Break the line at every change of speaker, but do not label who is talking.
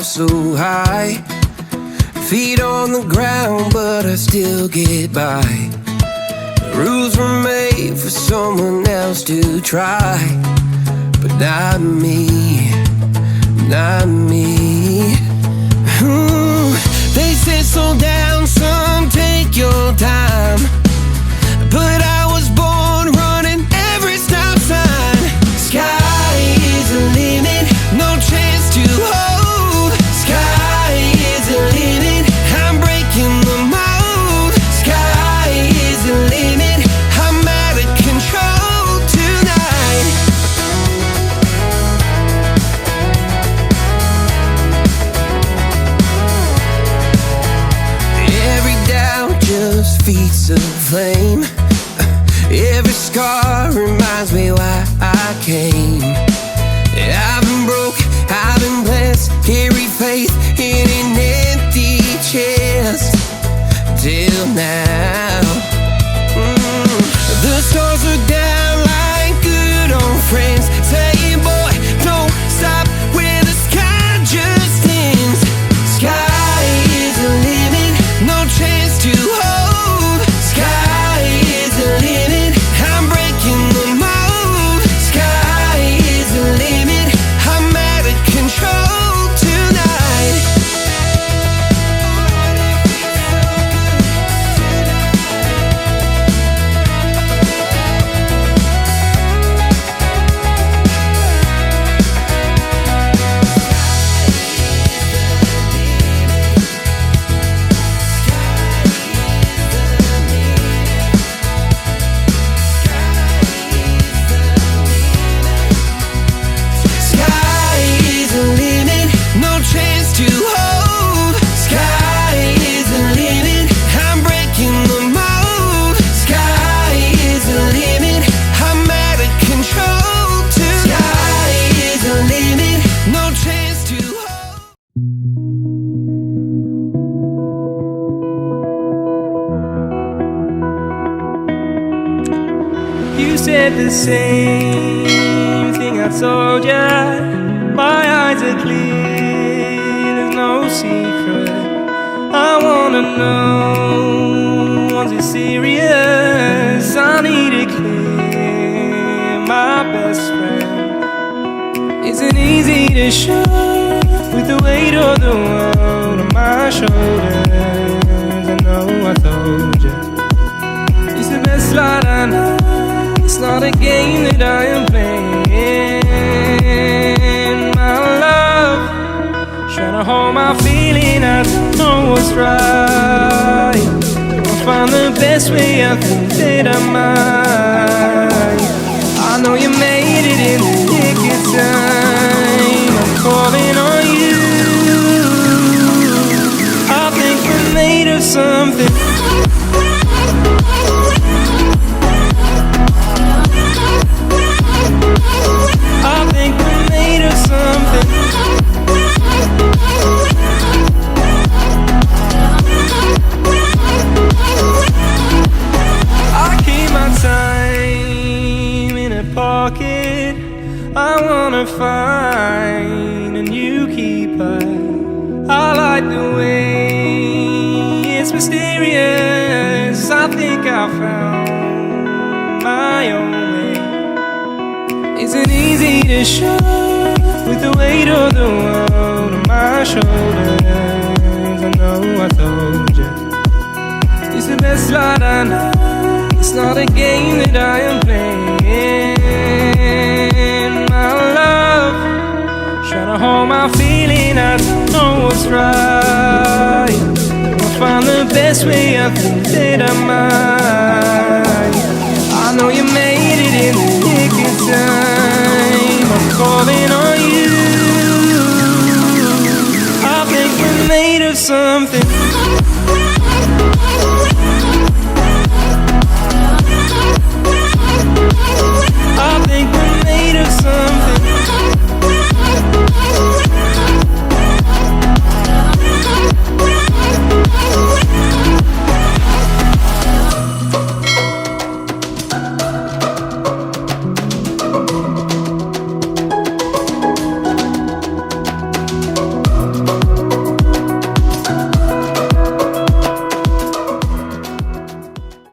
So high, feet on the ground, but I still get by. The rules were made for someone else to try, but not me, not me. They said slow down, son, take your time, but I was born running every stop sign. Sky is the limit, no chance to hold. Sky is the limit, I'm breaking the mold. Sky is the limit, I'm out of control tonight. Every doubt just feeds a flame. Every scar reminds me why I came. I've been broke, I've been blessed, carry faith in an empty chest till now. The stars are down like good old friends, saying, boy, don't stop where the sky just ends. Sky is the limit, no chance to hold. Sky is the limit, I'm breaking the mold. Sky is the limit, I'm out of control tonight.
You said the same thing I told ya. My eyes are clear, there's no secret. I wanna know, was it serious? I need it clear, my best friend. Isn't easy to show with the weight of the world on my shoulders. I know I told ya, it's the best light I know. It's not a game that I am playing, my love. Trying to hold my feeling, I don't know what's right. I'll find the best way, I think that I might. I know you made it in the nick of time. I'm calling on you. I think we're made of something. wanna find a new keeper. I like the way it's mysterious. I think I found my own way. Isn't easy to show with the weight of the world on my shoulders. I know I told you it's the best light I know. It's not a game that I am playing. My love, trying to hold my feeling. I don't know what's right. I'll find the best way. I think that I might. I know you made it in the nick of time. I'm calling on you. I think we're made of something.